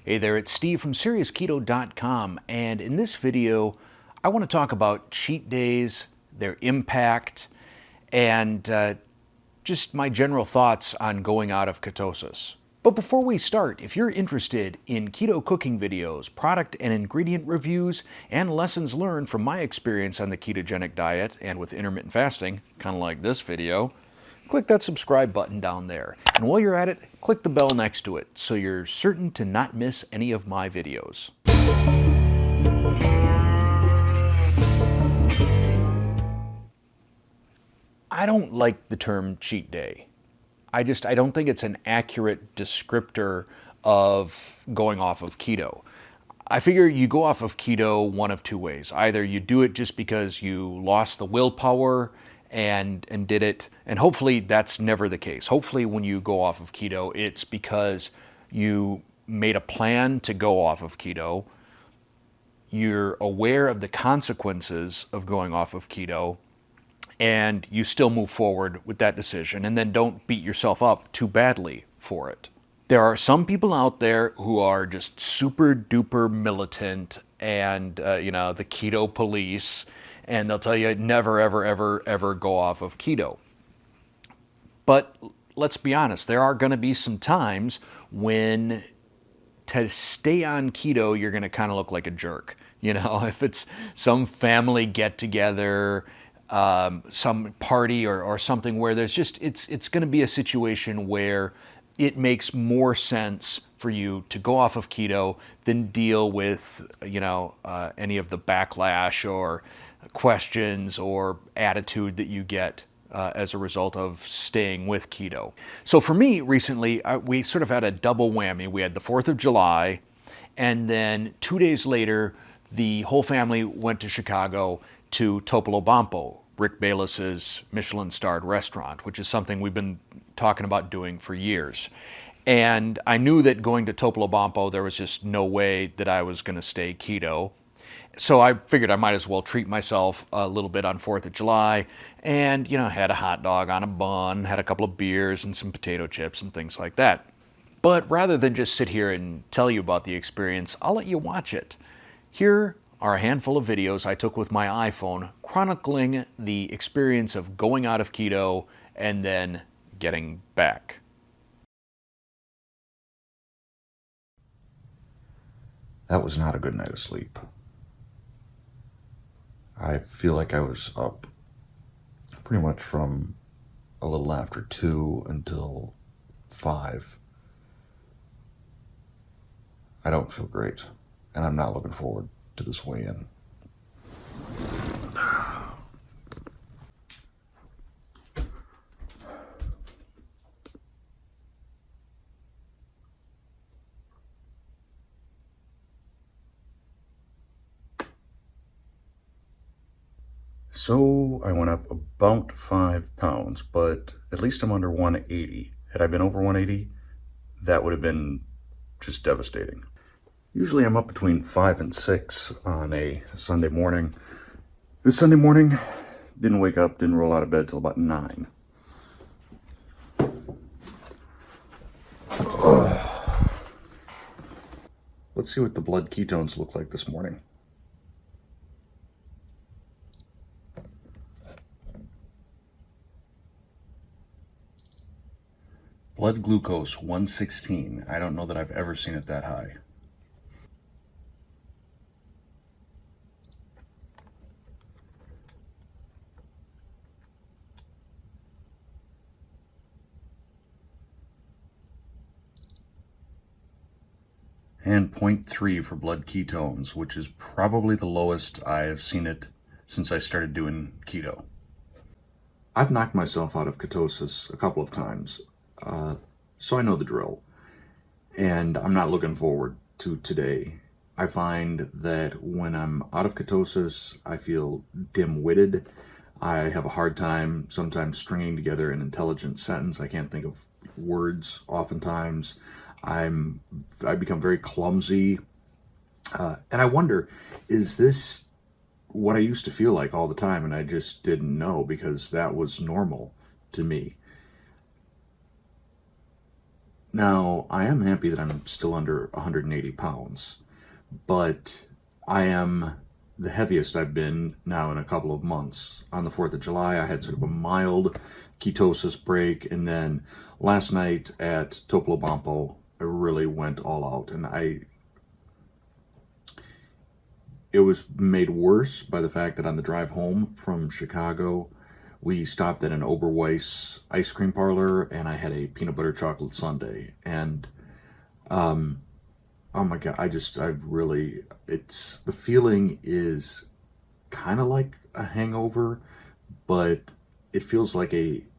Hey there, it's Steve from SeriousKeto.com, and in this video, I want to talk about cheat days, their impact, and just my general thoughts on going out of ketosis. But before we start, if you're interested in keto cooking videos, product and ingredient reviews, and lessons learned from my experience on the ketogenic diet and with intermittent fasting, kind of like this video, click that subscribe button down there. And while you're at it, click the bell next to it so you're certain to not miss any of my videos. I don't like the term cheat day. I don't think it's an accurate descriptor of going off of keto. I figure you go off of keto one of two ways. Either you do it just because you lost the willpower and did it, and hopefully that's never the case. Hopefully when you go off of keto, it's because you made a plan to go off of keto, you're aware of the consequences of going off of keto, and you still move forward with that decision, and then don't beat yourself up too badly for it. There are some people out there who are just super duper militant and, the keto police, and they'll tell you never, ever, ever, ever go off of keto. But let's be honest, there are going to be some times when to stay on keto, you're going to kind of look like a jerk. If it's some family get together, some party or something where there's just, it's going to be a situation where it makes more sense for you to go off of keto than deal with, any of the backlash or questions or attitude that you get as a result of staying with keto. So for me, recently, we sort of had a double whammy. We had the 4th of July, and then 2 days later, the whole family went to Chicago to Topolobampo, Rick Bayless's Michelin-starred restaurant, which is something we've been talking about doing for years. And I knew that going to Topolobampo, there was just no way that I was going to stay keto. So I figured I might as well treat myself a little bit on 4th of July and, had a hot dog on a bun, had a couple of beers and some potato chips and things like that. But rather than just sit here and tell you about the experience, I'll let you watch it. Here are a handful of videos I took with my iPhone chronicling the experience of going out of keto and then getting back. That was not a good night of sleep. I feel like I was up pretty much from a little after 2 until 5. I don't feel great, and I'm not looking forward to this weigh-in. So I went up about 5 pounds, but at least I'm under 180. Had I been over 180, that would have been just devastating. Usually I'm up between 5 and 6 on a Sunday morning. This Sunday morning, didn't wake up, didn't roll out of bed till about 9. Let's see what the blood ketones look like this morning. Blood glucose 116. I don't know that I've ever seen it that high. And 0.3 for blood ketones, which is probably the lowest I have seen it since I started doing keto. I've knocked myself out of ketosis a couple of times, so I know the drill. And I'm not looking forward to today. I find that when I'm out of ketosis, I feel dim-witted. I have a hard time sometimes stringing together an intelligent sentence. I can't think of words oftentimes. I become very clumsy. And I wonder, is this what I used to feel like all the time? And I just didn't know because that was normal to me. Now, I am happy that I'm still under 180 pounds, but I am the heaviest I've been now in a couple of months. On the 4th of July, I had sort of a mild ketosis break, and then last night at Topolobampo, I really went all out, and it was made worse by the fact that on the drive home from Chicago, we stopped at an Oberweis ice cream parlor, and I had a peanut butter chocolate sundae. And oh my God, it's the feeling is kind of like a hangover, but it feels like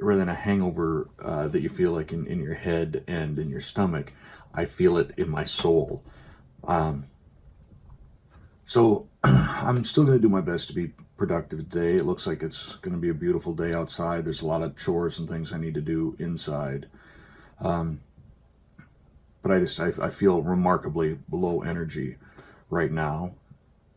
rather than a hangover that you feel like in your head and in your stomach, I feel it in my soul. So I'm still going to do my best to be productive today. It looks like it's going to be a beautiful day outside. There's a lot of chores and things I need to do inside. But I feel remarkably low energy right now.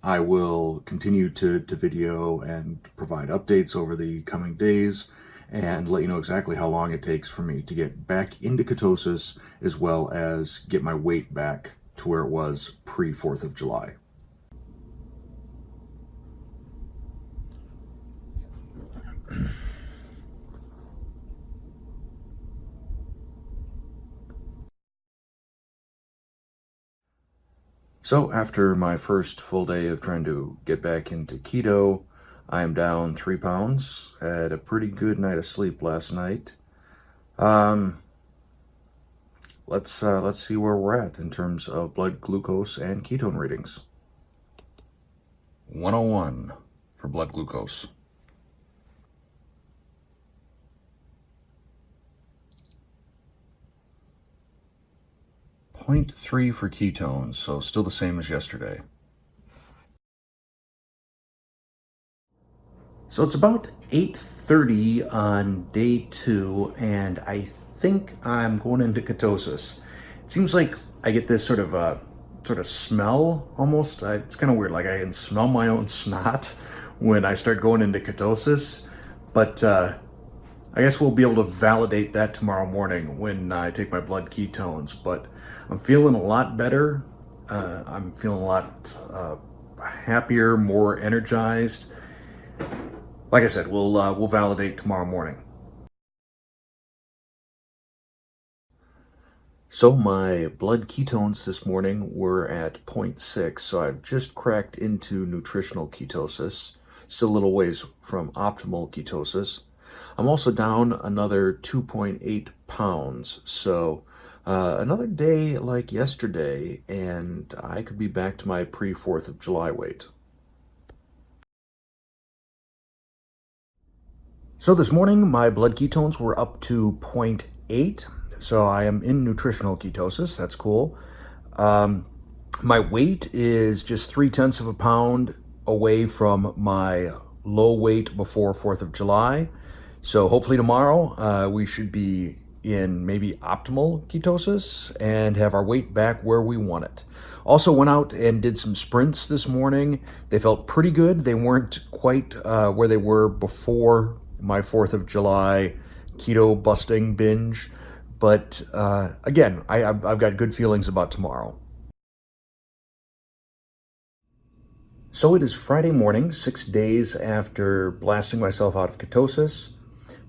I will continue to video and provide updates over the coming days and let you know exactly how long it takes for me to get back into ketosis as well as get my weight back to where it was pre 4th of July. So after my first full day of trying to get back into keto, I am down 3 pounds. Had a pretty good night of sleep last night. Let's see where we're at in terms of blood glucose and ketone readings. 101 for blood glucose. 0.3 for ketones, so still the same as yesterday. So it's about 8:30 on day 2, and I think I'm going into ketosis. It seems like I get this sort of smell almost. It's kind of weird, like I can smell my own snot when I start going into ketosis. But I guess we'll be able to validate that tomorrow morning when I take my blood ketones. But I'm feeling a lot better. I'm feeling a lot happier, more energized. Like I said, we'll validate tomorrow morning. So my blood ketones this morning were at zero point 0.6, so I've just cracked into nutritional ketosis. Still a little ways from optimal ketosis. I'm also down another 2.8 pounds, so another day like yesterday, and I could be back to my pre-4th of July weight. So this morning, my blood ketones were up to 0 0.8, so I am in nutritional ketosis. That's cool. My weight is just 0.3 of a pound away from my low weight before 4th of July. So hopefully tomorrow we should be in maybe optimal ketosis and have our weight back where we want it. Also went out and did some sprints this morning. They felt pretty good. They weren't quite where they were before my 4th of July keto busting binge. But again, I've got good feelings about tomorrow. So it is Friday morning, 6 days after blasting myself out of ketosis.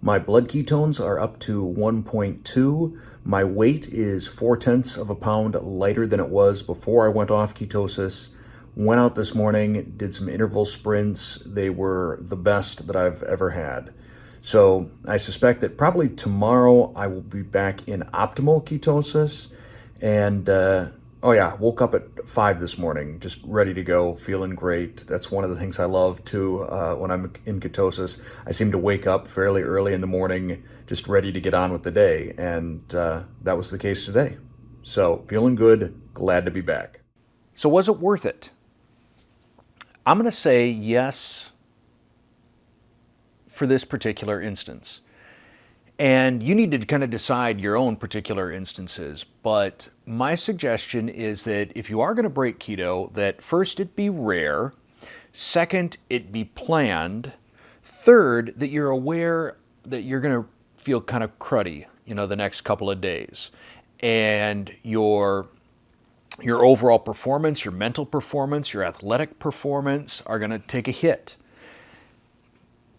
My blood ketones are up to 1.2. My weight is 0.4 of a pound lighter than it was before I went off ketosis. Went out this morning, did some interval sprints. They were the best that I've ever had. So I suspect that probably tomorrow I will be back in optimal ketosis. And woke up at 5 this morning, just ready to go, feeling great. That's one of the things I love too when I'm in ketosis. I seem to wake up fairly early in the morning, just ready to get on with the day. And that was the case today. So feeling good, glad to be back. So was it worth it? I'm going to say yes for this particular instance. And you need to kind of decide your own particular instances. But my suggestion is that if you are going to break keto, that first it be rare, second it be planned, third that you're aware that you're going to feel kind of cruddy, the next couple of days. and your overall performance, your mental performance, your athletic performance are going to take a hit.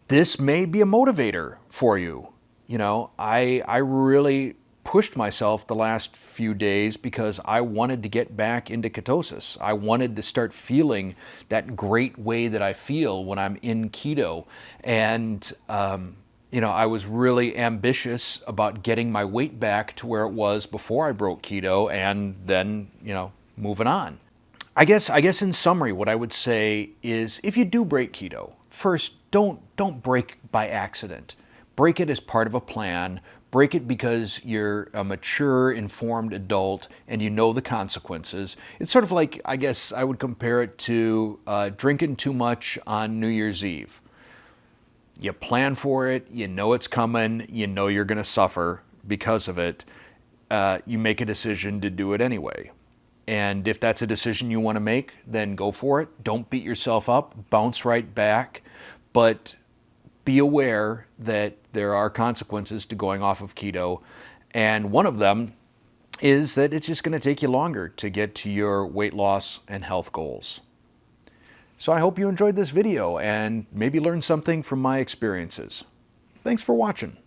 This may be a motivator for you. I really pushed myself the last few days because I wanted to get back into ketosis. I wanted to start feeling that great way that I feel when I'm in keto. And, I was really ambitious about getting my weight back to where it was before I broke keto and then, moving on. I guess in summary, what I would say is if you do break keto, first, don't break by accident. Break it as part of a plan. Break it because you're a mature, informed adult and you know the consequences. It's sort of like, I guess I would compare it to drinking too much on New Year's Eve. You plan for it, you know it's coming, you know you're going to suffer because of it. You make a decision to do it anyway. And if that's a decision you want to make, then go for it. Don't beat yourself up, bounce right back. But be aware that there are consequences to going off of keto. And one of them is that it's just going to take you longer to get to your weight loss and health goals. So I hope you enjoyed this video and maybe learned something from my experiences. Thanks for watching.